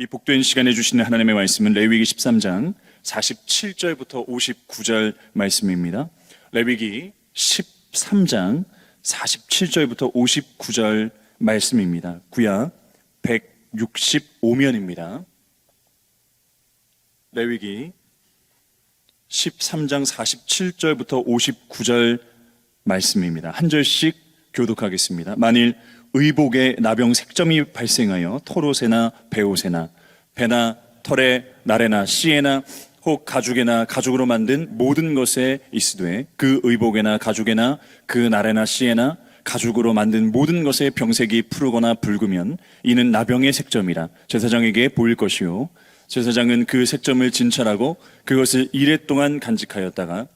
이 복된 시간에 주시는 하나님의 말씀은 레위기 13장 47절부터 59절 말씀입니다. 레위기 13장 47절부터 59절 말씀입니다. 구약 165면입니다. 레위기 13장 47절부터 59절 말씀입니다. 한 절씩 교독하겠습니다. 만일 의복에 나병 색점이 발생하여 털옷에나 베옷에나 배나 털에 나래나 씨에나 혹 가죽에나 가죽으로 만든 모든 것에 있으되 그 의복에나 가죽에나 그 나래나 씨에나 가죽으로 만든 모든 것에 병색이 푸르거나 붉으면 이는 나병의 색점이라 제사장에게 보일 것이요 제사장은 그 색점을 진찰하고 그것을 이레 동안 간직하였다가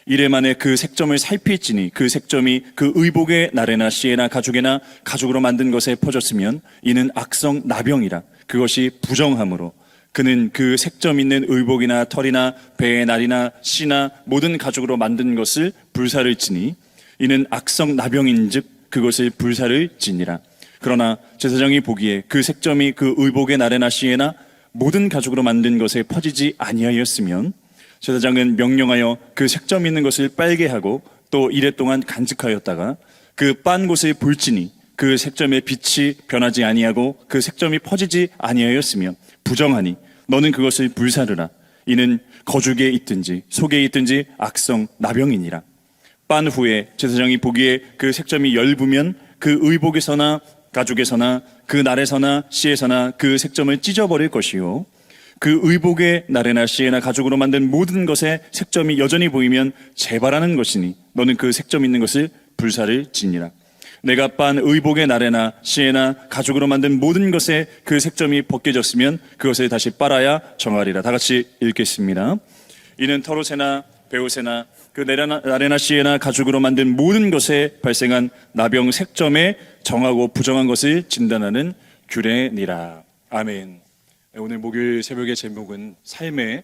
이레 만에 그 색점을 살필지니 그 색점이 그 의복의 나래나 씨에나 가죽에나 가죽으로 만든 것에 퍼졌으면 이는 악성 나병이라 그것이 부정함으로 그는 그 색점 있는 의복이나 털이나 배의 날이나 씨나 모든 가죽으로 만든 것을 불사를 지니 이는 악성 나병인즉 그것을 불사를 지니라. 그러나 제사장이 보기에 그 색점이 그 의복의 나래나 씨에나 모든 가죽으로 만든 것에 퍼지지 아니하였으면 제사장은 명령하여 그 색점 있는 것을 빨게 하고 또 이레 동안 간직하였다가 그 빤 곳을 볼지니 그 색점의 빛이 변하지 아니하고 그 색점이 퍼지지 아니하였으며 부정하니 너는 그것을 불사르라. 이는 거죽에 있든지 속에 있든지 악성 나병이니라. 빤 후에 제사장이 보기에 그 색점이 엷으면 그 의복에서나 가죽에서나 그 날에서나 씨에서나 그 색점을 찢어버릴 것이요 그 의복의 나래나 씨에나 가죽으로 만든 모든 것에 색점이 여전히 보이면 재발하는 것이니 너는 그 색점 있는 것을 불사를 지니라. 내가 빤 의복의 나래나 씨에나 가죽으로 만든 모든 것에 그 색점이 벗겨졌으면 그것을 다시 빨아야 정하리라. 다 같이 읽겠습니다. 이는 털옷에나 베옷에나 그 나래나 씨에나 가죽으로 만든 모든 것에 발생한 나병 색점에 정하고 부정한 것을 진단하는 규례니라. 아멘. 오늘 목요일 새벽의 제목은 삶의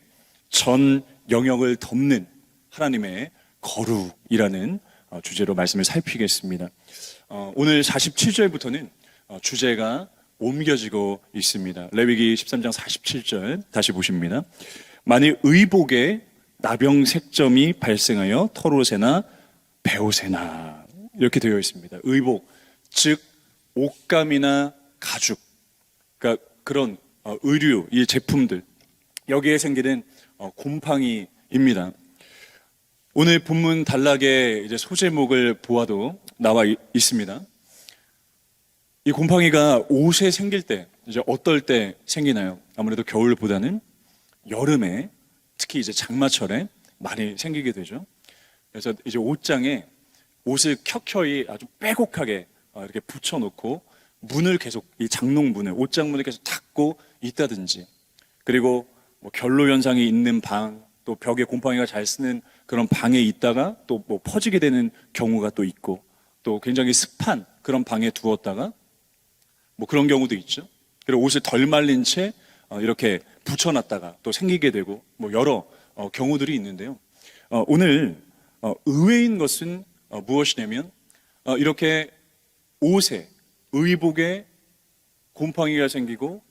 전 영역을 덮는 하나님의 거룩이라는 주제로 말씀을 살피겠습니다. 오늘 47절부터는 주제가 옮겨지고 있습니다. 레위기 13장 47절 다시 보십니다. 만일 의복에 나병 색점이 발생하여 털옷에나 베옷에나 이렇게 되어 있습니다. 의복, 즉 옷감이나 가죽, 그러니까 그런 의류, 이 제품들 여기에 생기는 곰팡이입니다. 오늘 본문 단락의 이제 소제목을 보아도 나와 있습니다. 이 곰팡이가 옷에 생길 때 이제 어떨 때 생기나요? 아무래도 겨울보다는 여름에 특히 이제 장마철에 많이 생기게 되죠. 그래서 이제 옷장에 옷을 켜켜이 아주 빼곡하게 이렇게 붙여놓고 문을 계속 이 장롱문을 옷장 문을 계속 닫고 있다든지 그리고 뭐 결로 현상이 있는 방 또 벽에 곰팡이가 잘 쓰는 그런 방에 있다가 또 뭐 퍼지게 되는 경우가 또 있고 또 굉장히 습한 그런 방에 두었다가 뭐 그런 경우도 있죠. 그리고 옷을 덜 말린 채 이렇게 붙여놨다가 또 생기게 되고 뭐 여러 경우들이 있는데요. 오늘 의외인 것은 무엇이냐면 이렇게 옷에 의복에 곰팡이가 생기고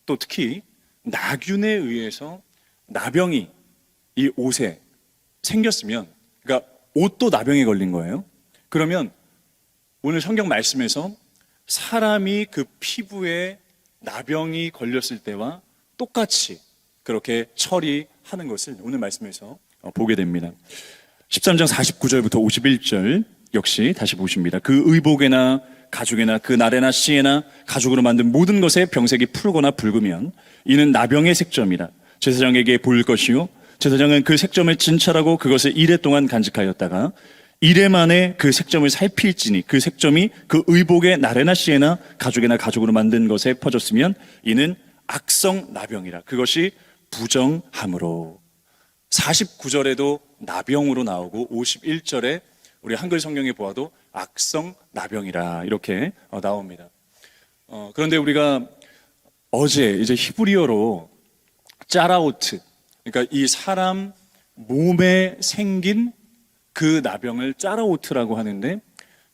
또 특히 나균에 의해서 나병이 이 옷에 생겼으면 그러니까 옷도 나병에 걸린 거예요. 그러면 오늘 성경 말씀에서 사람이 그 피부에 나병이 걸렸을 때와 똑같이 그렇게 처리하는 것을 오늘 말씀에서 보게 됩니다. 13장 49절부터 51절 역시 다시 보십니다. 그 의복에나 가죽에나 그 나래나 씨에나 가죽으로 만든 모든 것에 병색이 푸르거나 붉으면 이는 나병의 색점이라 제사장에게 보일 것이요 제사장은 그 색점을 진찰하고 그것을 이레 동안 간직하였다가 이레 만에 그 색점을 살필지니 그 색점이 그 의복의 나래나 씨에나 가죽에나 가죽으로 만든 것에 퍼졌으면 이는 악성 나병이라 그것이 부정함으로 49절에도 나병으로 나오고 51절에 우리 한글 성경에 보아도 악성 나병이라 이렇게 나옵니다. 그런데 우리가 어제 이제 히브리어로 짜라오트, 그러니까 이 사람 몸에 생긴 그 나병을 짜라오트라고 하는데,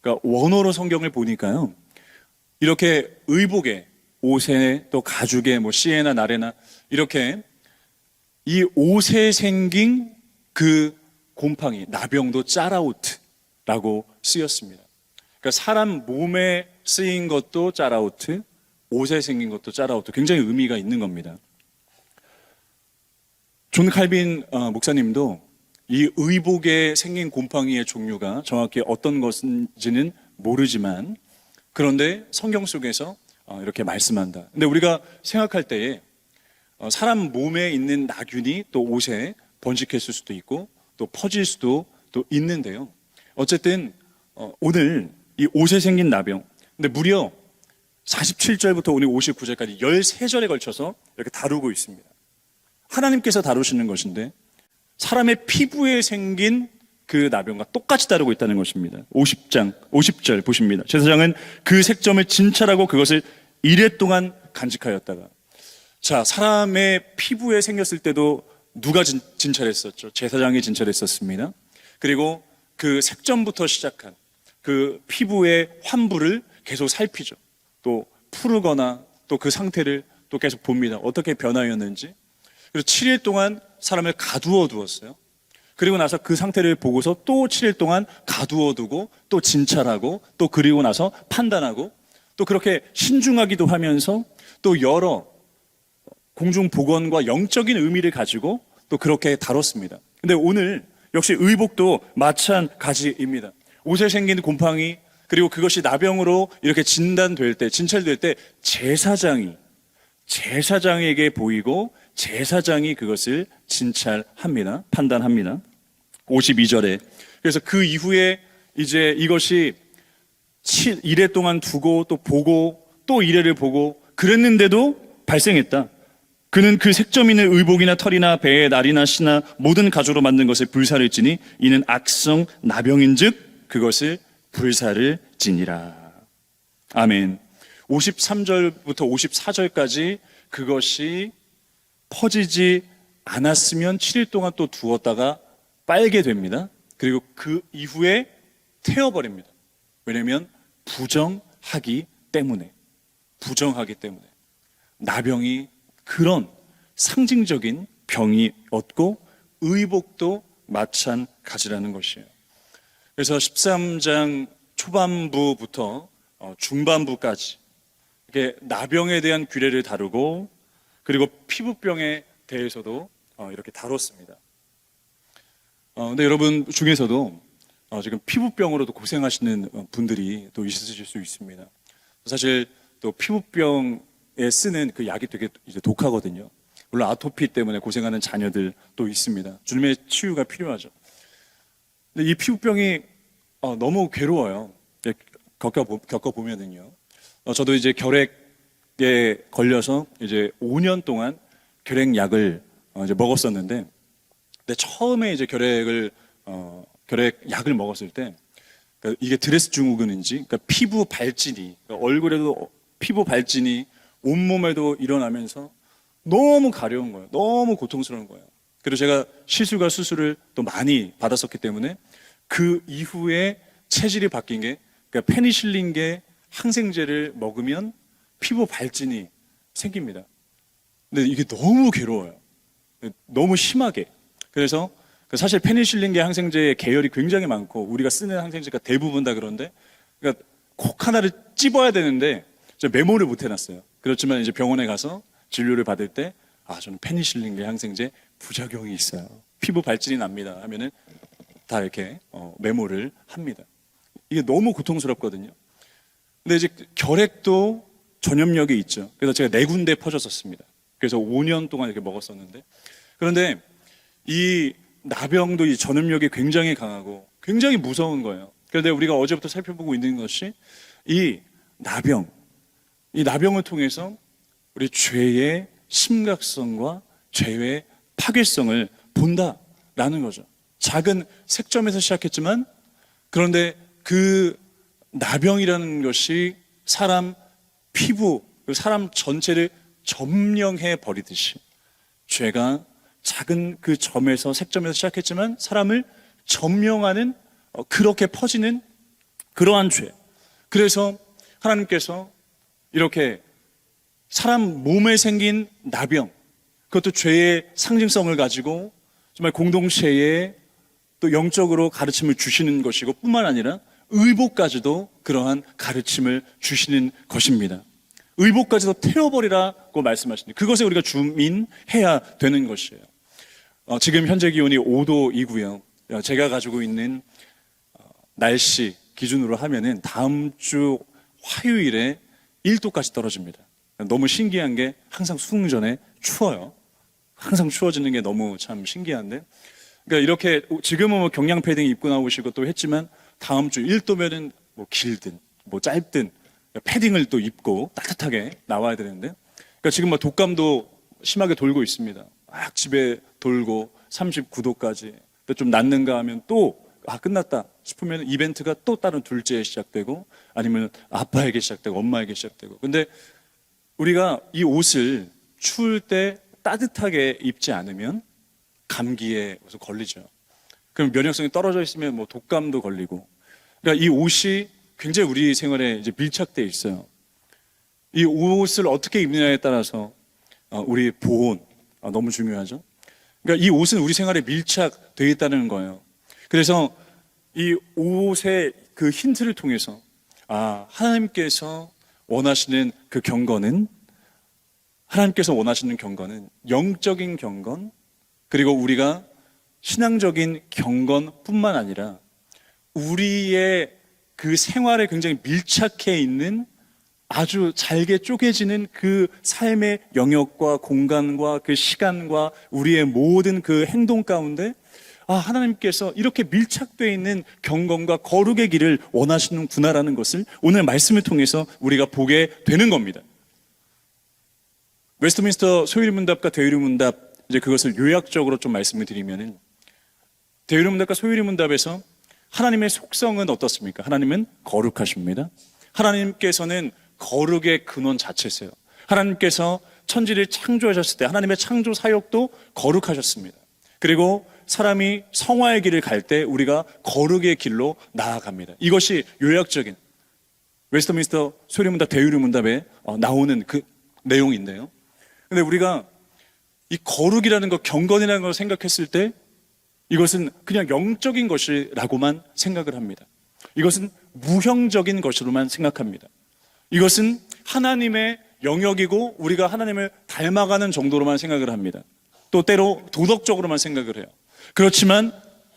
그러니까 원어로 성경을 보니까요, 이렇게 의복에 옷에 또 가죽에 뭐 씨에나 나레나 이렇게 이 옷에 생긴 그 곰팡이, 나병도 짜라우트라고 쓰였습니다. 그러니까 사람 몸에 쓰인 것도 짜라우트, 옷에 생긴 것도 짜라우트, 굉장히 의미가 있는 겁니다. 존 칼빈 목사님도 이 의복에 생긴 곰팡이의 종류가 정확히 어떤 것인지는 모르지만, 그런데 성경 속에서 이렇게 말씀한다. 근데 우리가 생각할 때에 사람 몸에 있는 나균이 또 옷에 번식했을 수도 있고 또 퍼질 수도 또 있는데요. 어쨌든 오늘 이 옷에 생긴 나병, 근데 무려 47절부터 오늘 59절까지 13절에 걸쳐서 이렇게 다루고 있습니다. 하나님께서 다루시는 것인데 사람의 피부에 생긴 그 나병과 똑같이 다루고 있다는 것입니다. 50절 보십니다. 제사장은 그 색점을 진찰하고 그것을 이레 동안 간직하였다가, 자, 사람의 피부에 생겼을 때도 누가 진찰했었죠? 제사장이 진찰했었습니다. 그리고 그 색점부터 시작한 그 피부의 환부를 계속 살피죠. 또 푸르거나 또 그 상태를 또 계속 봅니다. 어떻게 변하였는지. 그리고 7일 동안 사람을 가두어 두었어요. 그리고 나서 그 상태를 보고서 또 7일 동안 가두어 두고 또 진찰하고 또 그리고 나서 판단하고 또 그렇게 신중하기도 하면서 또 여러 공중보건과 영적인 의미를 가지고 또 그렇게 다뤘습니다. 근데 오늘 역시 의복도 마찬가지입니다. 옷에 생긴 곰팡이, 그리고 그것이 나병으로 이렇게 진단될 때, 진찰될 때 제사장에게 보이고 제사장이 그것을 진찰합니다. 판단합니다. 52절에 그래서 그 이후에 이제 이것이 1회 동안 두고 또 보고 또 1회를 보고 그랬는데도 발생했다. 그는 그 색점 있는 의복이나 털이나 배에 날이나 씨나 모든 가죽으로 만든 것을 불사를 지니 이는 악성 나병인즉 그것을 불사를 지니라. 아멘. 53절부터 54절까지 그것이 퍼지지 않았으면 7일 동안 또 두었다가 빨게 됩니다. 그리고 그 이후에 태워버립니다. 왜냐하면 부정하기 때문에. 나병이 그런 상징적인 병이었고 의복도 마찬가지라는 것이에요. 그래서 13장 초반부부터 중반부까지 이렇게 나병에 대한 규례를 다루고 그리고 피부병에 대해서도 이렇게 다뤘습니다. 근데 여러분 중에서도 지금 피부병으로도 고생하시는 분들이 또 있으실 수 있습니다. 사실 또 피부병에 쓰는 그 약이 되게 이제 독하거든요. 물론 아토피 때문에 고생하는 자녀들 또 있습니다. 주님의 치유가 필요하죠. 근데 이 피부병이 너무 괴로워요. 겪어보면은요. 저도 이제 결핵에 걸려서 이제 5년 동안 결핵약을 이제 먹었었는데, 근데 처음에 이제 결핵약을 먹었을 때, 그러니까 이게 드레스 증후군인지, 그러니까 피부 발진이, 그러니까 얼굴에도 피부 발진이 온몸에도 일어나면서 너무 가려운 거예요. 너무 고통스러운 거예요. 그리고 제가 시술과 수술을 또 많이 받았었기 때문에 그 이후에 체질이 바뀐 게, 그러니까 페니실린계 항생제를 먹으면 피부 발진이 생깁니다. 근데 이게 너무 괴로워요. 너무 심하게. 그래서 사실 페니실린계 항생제의 계열이 굉장히 많고 우리가 쓰는 항생제가 대부분 다 그런데, 그러니까 콕 하나를 찝어야 되는데 제가 메모를 못 해놨어요. 그렇지만 이제 병원에 가서 진료를 받을 때 저는 페니실린계 항생제 부작용이 있어요. 피부 발진이 납니다. 하면은 다 이렇게 메모를 합니다. 이게 너무 고통스럽거든요. 근데 이제 결핵도 전염력이 있죠. 그래서 제가 4군데 퍼졌었습니다. 그래서 5년 동안 이렇게 먹었었는데, 그런데 이 나병도 이 전염력이 굉장히 강하고 굉장히 무서운 거예요. 그런데 우리가 어제부터 살펴보고 있는 것이 이 나병을 통해서 우리 죄의 심각성과 죄의 파괴성을 본다라는 거죠. 작은 색점에서 시작했지만, 그런데 그 나병이라는 것이 사람 피부, 사람 전체를 점령해 버리듯이 죄가 작은 그 점에서, 색점에서 시작했지만 사람을 점령하는, 그렇게 사람 몸에 생긴 나병, 그것도 죄의 상징성을 가지고 정말 공동체에 또 영적으로 가르침을 주시는 것이고 뿐만 아니라 의복까지도 그러한 가르침을 주시는 것입니다. 의복까지도 태워버리라고 말씀하시는, 그것에 우리가 주민해야 되는 것이에요. 지금 현재 기온이 5도이고요. 제가 가지고 있는 날씨 기준으로 하면은 다음 주 화요일에 1도까지 떨어집니다. 너무 신기한 게 항상 수능 전에 추워요. 항상 추워지는 게 너무 참 신기한데, 그러니까 이렇게 지금은 뭐 경량 패딩 입고 나오시고 또 했지만 다음 주 1도면은 뭐 길든 뭐 짧든 패딩을 또 입고 따뜻하게 나와야 되는데, 그러니까 지금 뭐 독감도 심하게 돌고 있습니다. 막 집에 돌고 39도까지 좀 낫는가 하면 또 끝났다 싶으면 이벤트가 또 다른 둘째에 시작되고 아니면 아빠에게 시작되고 엄마에게 시작되고. 근데 우리가 이 옷을 추울 때 따뜻하게 입지 않으면 감기에 걸리죠. 그럼 면역성이 떨어져 있으면 뭐 독감도 걸리고. 그러니까 이 옷이 굉장히 우리 생활에 이제 밀착되어 있어요. 이 옷을 어떻게 입느냐에 따라서 우리 보온 너무 중요하죠. 그러니까 이 옷은 우리 생활에 밀착되어 있다는 거예요. 그래서 이 옷의 그 힌트를 통해서 하나님께서 원하시는 그 경건은, 하나님께서 원하시는 경건은 영적인 경건, 그리고 우리가 신앙적인 경건뿐만 아니라 우리의 그 생활에 굉장히 밀착해 있는 아주 잘게 쪼개지는 그 삶의 영역과 공간과 그 시간과 우리의 모든 그 행동 가운데 하나님께서 이렇게 밀착되어 있는 경건과 거룩의 길을 원하시는구나라는 것을 오늘 말씀을 통해서 우리가 보게 되는 겁니다. 웨스트민스터 소유리문답과 대유리문답, 이제 그것을 요약적으로 좀 말씀을 드리면은, 대유리문답과 소유리문답에서 하나님의 속성은 어떻습니까? 하나님은 거룩하십니다. 하나님께서는 거룩의 근원 자체세요. 하나님께서 천지를 창조하셨을 때 하나님의 창조 사역도 거룩하셨습니다. 그리고 사람이 성화의 길을 갈 때 우리가 거룩의 길로 나아갑니다. 이것이 요약적인 웨스트민스터 소유리문답, 대유리문답에 나오는 그 내용인데요. 근데 우리가 이 거룩이라는 것, 경건이라는 걸 생각했을 때 이것은 그냥 영적인 것이라고만 생각을 합니다. 이것은 무형적인 것으로만 생각합니다. 이것은 하나님의 영역이고 우리가 하나님을 닮아가는 정도로만 생각을 합니다. 또 때로 도덕적으로만 생각을 해요. 그렇지만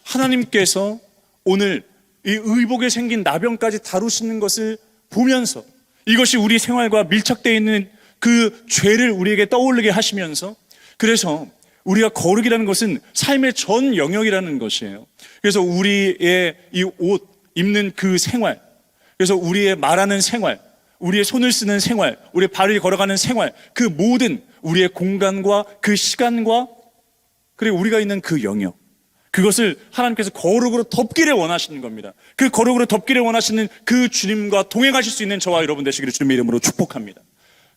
하나님께서 오늘 이 의복에 생긴 나병까지 다루시는 것을 보면서 이것이 우리 생활과 밀착되어 있는 그 죄를 우리에게 떠올리게 하시면서, 그래서 우리가 거룩이라는 것은 삶의 전 영역이라는 것이에요. 그래서 우리의 이 옷 입는 그 생활, 그래서 우리의 말하는 생활, 우리의 손을 쓰는 생활, 우리의 발을 걸어가는 생활, 그 모든 우리의 공간과 그 시간과 그리고 우리가 있는 그 영역, 그것을 하나님께서 거룩으로 덮기를 원하시는 겁니다. 그 거룩으로 덮기를 원하시는 그 주님과 동행하실 수 있는 저와 여러분 되시기를 주님의 이름으로 축복합니다.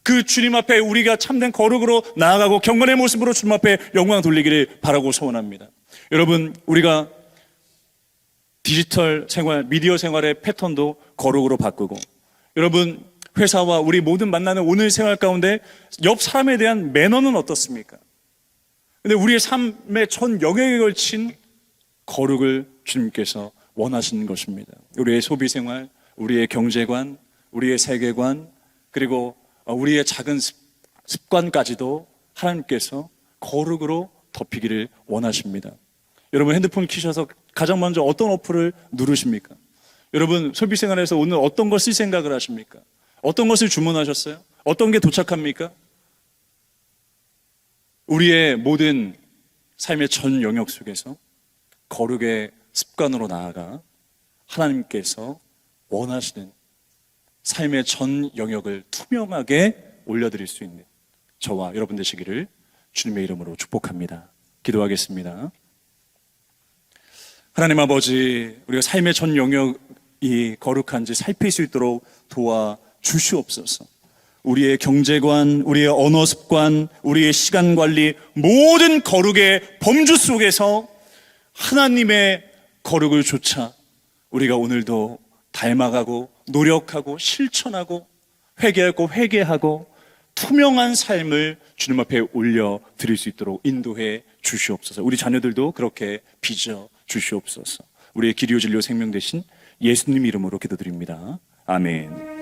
그 주님 앞에 우리가 참된 거룩으로 나아가고 경건의 모습으로 주님 앞에 영광 돌리기를 바라고 소원합니다. 여러분, 우리가 디지털 생활, 미디어 생활의 패턴도 거룩으로 바꾸고, 여러분 회사와 우리 모든 만나는 오늘 생활 가운데 옆 사람에 대한 매너는 어떻습니까? 근데 우리의 삶의 전 영역에 걸친 거룩을 주님께서 원하시는 것입니다. 우리의 소비 생활, 우리의 경제관, 우리의 세계관, 그리고 우리의 작은 습관까지도 하나님께서 거룩으로 덮이기를 원하십니다. 여러분 핸드폰 키셔서 가장 먼저 어떤 어플을 누르십니까? 여러분 소비 생활에서 오늘 어떤 걸 쓸 생각을 하십니까? 어떤 것을 주문하셨어요? 어떤 게 도착합니까? 우리의 모든 삶의 전 영역 속에서 거룩의 습관으로 나아가 하나님께서 원하시는 삶의 전 영역을 투명하게 올려드릴 수 있는 저와 여러분 되시기를 주님의 이름으로 축복합니다. 기도하겠습니다. 하나님 아버지, 우리가 삶의 전 영역이 거룩한지 살필 수 있도록 도와주시옵소서. 우리의 경제관, 우리의 언어 습관, 우리의 시간 관리, 모든 거룩의 범주 속에서 하나님의 거룩을 좇아 우리가 오늘도 닮아가고 노력하고 실천하고 회개하고 투명한 삶을 주님 앞에 올려 드릴 수 있도록 인도해 주시옵소서. 우리 자녀들도 그렇게 빚어 주시옵소서. 우리의 길이요 진리요 생명 되신 예수님 이름으로 기도드립니다. 아멘.